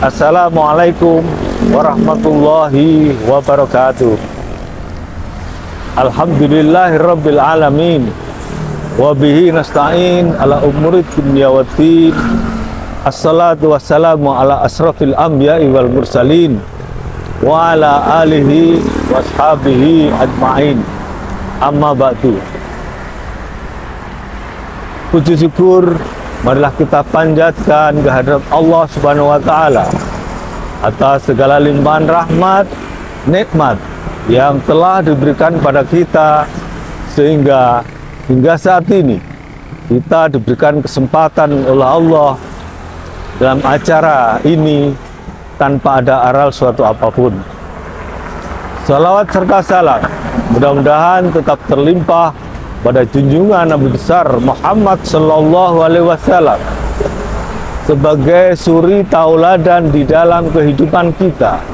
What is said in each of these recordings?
Assalamualaikum warahmatullahi wabarakatuh. Alhamdulillahirabbil alamin. Wa bihi nasta'in ala umuri dunya waddin. Assalatu wassalamu ala asrafil anbiya'i wal mursalin wa ala alihi washabihi ajma'in. Amma ba'du. Puji syukur marilah kita panjatkan kehadirat Allah Subhanahu wa taala atas segala limpahan rahmat, nikmat yang telah diberikan pada kita, sehingga hingga saat ini kita diberikan kesempatan oleh Allah dalam acara ini tanpa ada aral suatu apapun. Salawat serta salam mudah-mudahan tetap terlimpah pada junjungan Nabi besar Muhammad Sallallahu Alaihi Wasallam sebagai suri tauladan di dalam kehidupan kita,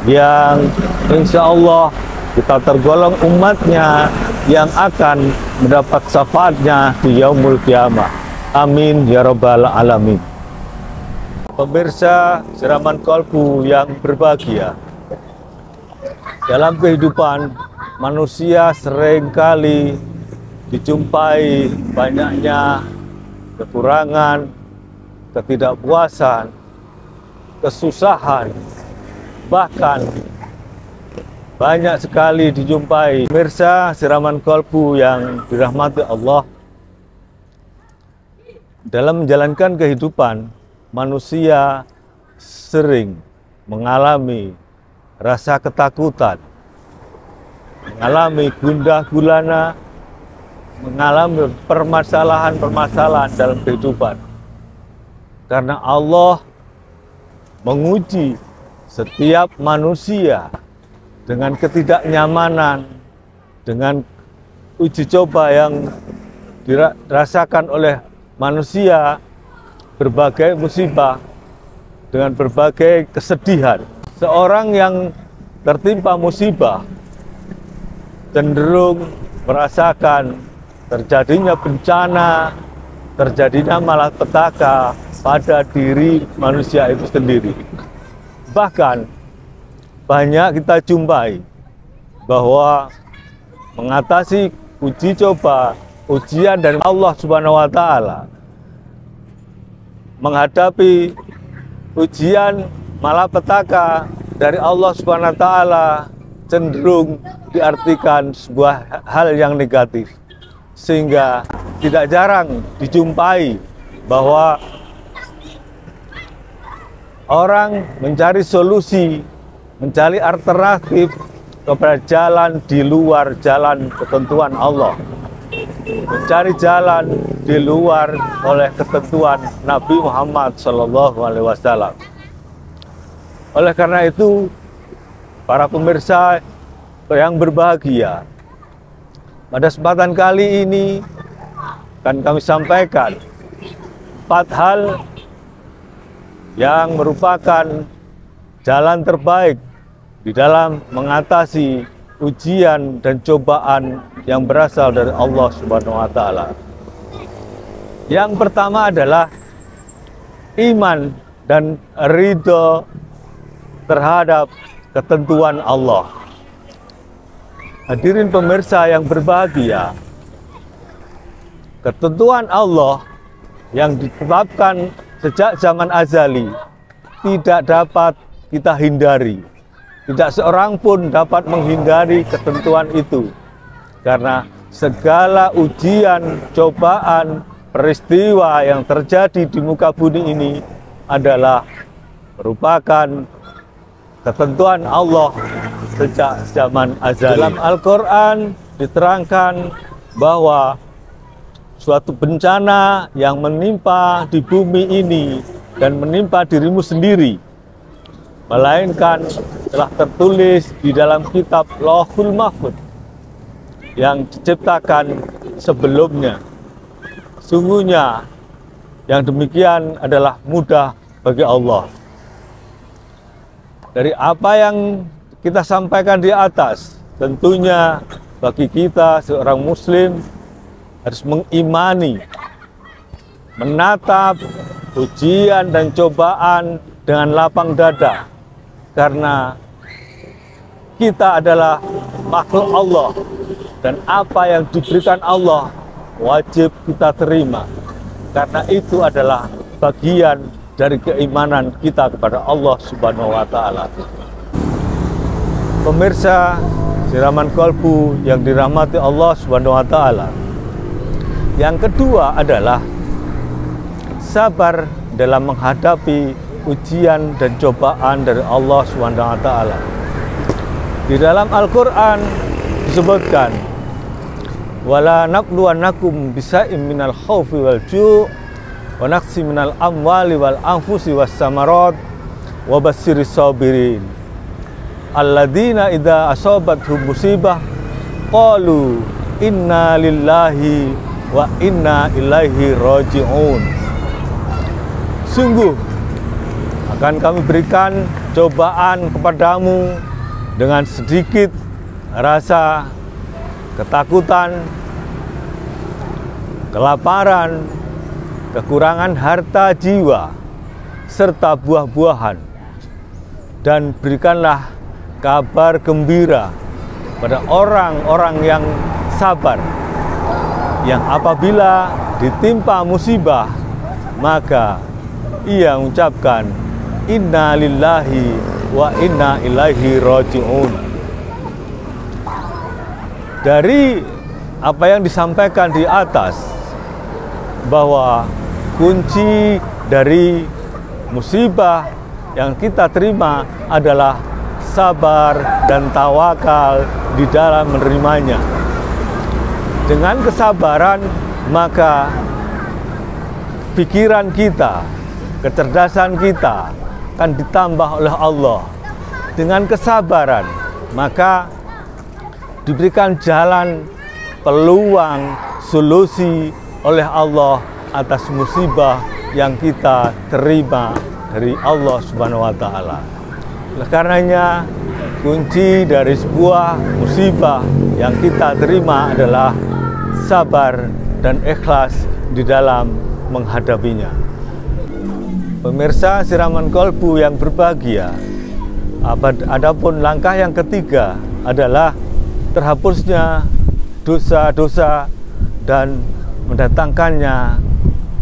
yang insya Allah kita tergolong umatnya yang akan mendapat syafaatnya di yaumul kiamah. Amin ya rabbal alamin. Pemirsa Siraman Kolbu yang berbahagia, dalam kehidupan manusia seringkali dijumpai banyaknya kekurangan, ketidakpuasan, kesusahan, bahkan banyak sekali dijumpai. Pemirsa Siraman Kolbu yang dirahmati Allah, dalam menjalankan kehidupan manusia sering mengalami rasa ketakutan, mengalami gundah gulana, mengalami permasalahan-permasalahan dalam kehidupan, karena Allah menguji setiap manusia dengan ketidaknyamanan, dengan uji coba yang dirasakan oleh manusia, berbagai musibah, dengan berbagai kesedihan. Seorang yang tertimpa musibah cenderung merasakan terjadinya bencana, terjadinya malapetaka pada diri manusia itu sendiri. Bahkan banyak kita jumpai bahwa mengatasi uji coba, ujian dari Allah Subhanahu wa taala, menghadapi ujian malapetaka dari Allah Subhanahu wa taala cenderung diartikan sebuah hal yang negatif, sehingga tidak jarang dijumpai bahwa orang mencari solusi, mencari alternatif kepada jalan di luar jalan ketentuan Allah, mencari jalan di luar oleh ketentuan Nabi Muhammad SAW. Oleh karena itu, para pemirsa yang berbahagia, pada kesempatan kali ini akan kami sampaikan 4 hal yang merupakan jalan terbaik di dalam mengatasi ujian dan cobaan yang berasal dari Allah Subhanahu wa taala. Yang pertama adalah iman dan ridho terhadap ketentuan Allah. Hadirin pemirsa yang berbahagia, ketentuan Allah yang ditetapkan sejak zaman azali tidak dapat kita hindari. Tidak seorang pun dapat menghindari ketentuan itu, karena segala ujian, cobaan, peristiwa yang terjadi di muka bumi ini adalah merupakan ketentuan Allah sejak zaman azali. Dalam Al-Quran diterangkan bahwa suatu bencana yang menimpa di bumi ini dan menimpa dirimu sendiri, melainkan telah tertulis di dalam kitab Lauhul Mahfuz yang diciptakan sebelumnya. Sungguhnya yang demikian adalah mudah bagi Allah. Dari apa yang kita sampaikan di atas, tentunya bagi kita seorang muslim harus mengimani, menatap ujian dan cobaan dengan lapang dada, karena kita adalah makhluk Allah, dan apa yang diberikan Allah wajib kita terima, karena itu adalah bagian dari keimanan kita kepada Allah Subhanahu wa Ta'ala. Pemirsa Siraman Kolbu yang dirahmati Allah Subhanahu wa Ta'ala, yang kedua adalah sabar dalam menghadapi ujian dan cobaan dari Allah Subhanahu wa Ta'ala. Di dalam Al-Quran disebutkan, wala nabluwannakum bisa'im minal khawfi wal ju' wa naqsi minal amwali wal anfusi was samarat wa basyiris sabirin alladzina idza asabathum musibah qalu inna lillahi wa inna ilaihi raji'un. Sungguh akan kami berikan cobaan kepadamu dengan sedikit rasa ketakutan, kelaparan, kekurangan harta jiwa, serta buah-buahan. Dan berikanlah kabar gembira pada orang-orang yang sabar, yang apabila ditimpa musibah, maka ia mengucapkan inna lillahi wa inna ilaihi raji'un. Dari apa yang disampaikan di atas, bahwa kunci dari musibah yang kita terima adalah sabar dan tawakal di dalam menerimanya. Dengan kesabaran, maka pikiran kita, kecerdasan kita akan ditambah oleh Allah. Dengan kesabaran, maka diberikan jalan, peluang, solusi oleh Allah atas musibah yang kita terima dari Allah Subhanahu wa Ta'ala. Oleh karenanya, kunci dari sebuah musibah yang kita terima adalah sabar dan ikhlas di dalam menghadapinya. Pemirsa Siraman Kolbu yang berbahagia, adapun langkah yang ketiga adalah terhapusnya dosa-dosa dan mendatangkannya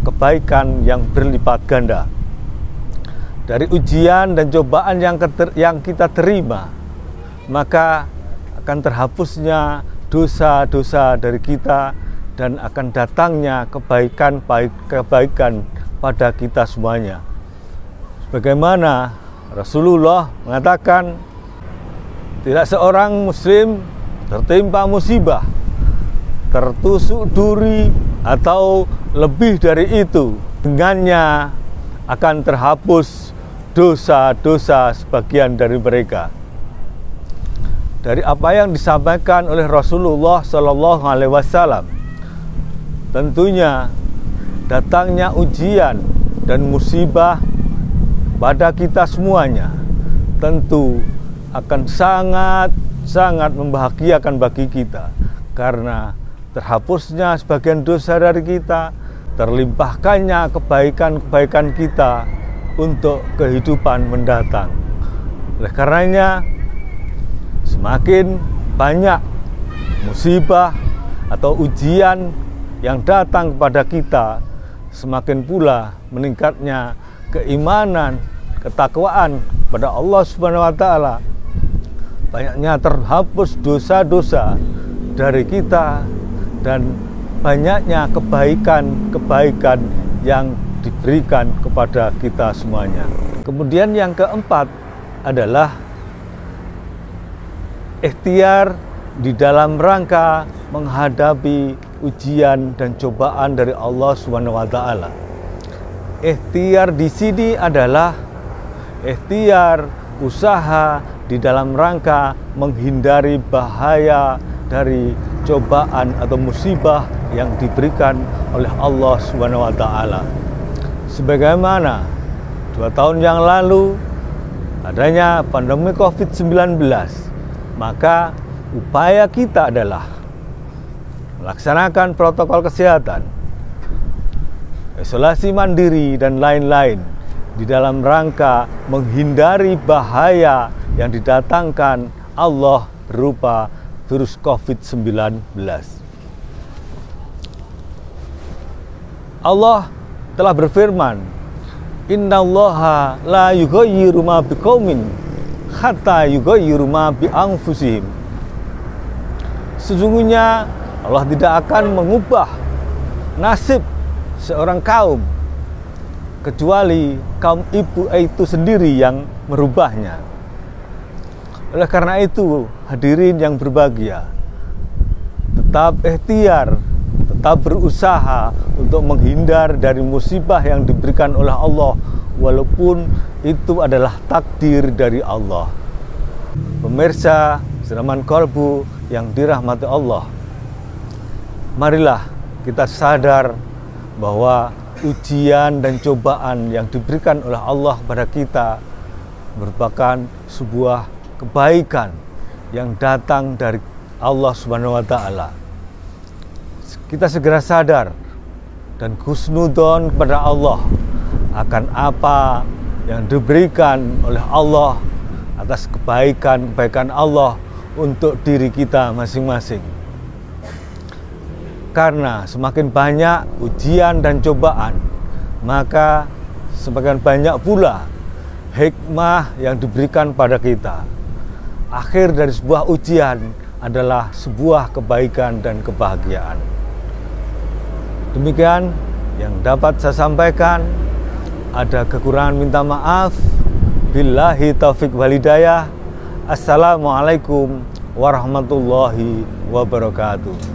kebaikan yang berlipat ganda. Dari ujian dan cobaan yang kita terima, maka akan terhapusnya dosa-dosa dari kita dan akan datangnya kebaikan pada kita semuanya. Sebagaimana Rasulullah mengatakan, tidak seorang muslim tertimpa musibah, tertusuk duri atau lebih dari itu, dengannya akan terhapus dosa-dosa sebagian dari mereka. Dari apa yang disampaikan oleh Rasulullah Shallallahu Alaihi Wasallam, tentunya datangnya ujian dan musibah pada kita semuanya tentu akan sangat membahagiakan bagi kita, karena terhapusnya sebagian dosa dari kita, terlimpahkannya kebaikan-kebaikan kita untuk kehidupan mendatang. Oleh karenanya, semakin banyak musibah atau ujian yang datang kepada kita, semakin pula meningkatnya keimanan, ketakwaan pada Allah Subhanahu wa Ta'ala. Banyaknya terhapus dosa-dosa dari kita dan banyaknya kebaikan-kebaikan yang diberikan kepada kita semuanya. Kemudian yang keempat adalah ikhtiar di dalam rangka menghadapi ujian dan cobaan dari Allah Subhanahu wa Ta'ala. Ikhtiar di sini adalah ikhtiar usaha di dalam rangka menghindari bahaya dari cobaan atau musibah yang diberikan oleh Allah Subhanahu wa Ta'ala. Sebagaimana 2 tahun yang lalu adanya pandemi COVID-19, maka upaya kita adalah melaksanakan protokol kesehatan, isolasi mandiri dan lain-lain, di dalam rangka menghindari bahaya yang didatangkan Allah berupa virus COVID-19. Allah telah berfirman, "Innallaha la yughayyiru ma biqaumin hatta yughayyiru ma bi anfusihim." Sesungguhnya Allah tidak akan mengubah nasib seorang kaum kecuali kaum itu sendiri yang merubahnya. Oleh karena itu, hadirin yang berbahagia, tetap ikhtiar, tetap berusaha untuk menghindar dari musibah yang diberikan oleh Allah, walaupun itu adalah takdir dari Allah. Pemirsa senaman kalbu yang dirahmati Allah, marilah kita sadar bahwa ujian dan cobaan yang diberikan oleh Allah kepada kita merupakan sebuah kebaikan yang datang dari Allah Subhanahu wa taala. Kita segera sadar dan husnudzon kepada Allah akan apa yang diberikan oleh Allah atas kebaikan-kebaikan Allah untuk diri kita masing-masing. Karena semakin banyak ujian dan cobaan, maka semakin banyak pula hikmah yang diberikan pada kita. Akhir dari sebuah ujian adalah sebuah kebaikan dan kebahagiaan. Demikian yang dapat saya sampaikan. Ada kekurangan minta maaf. Billahi taufik wal hidayah. Assalamualaikum warahmatullahi wabarakatuh.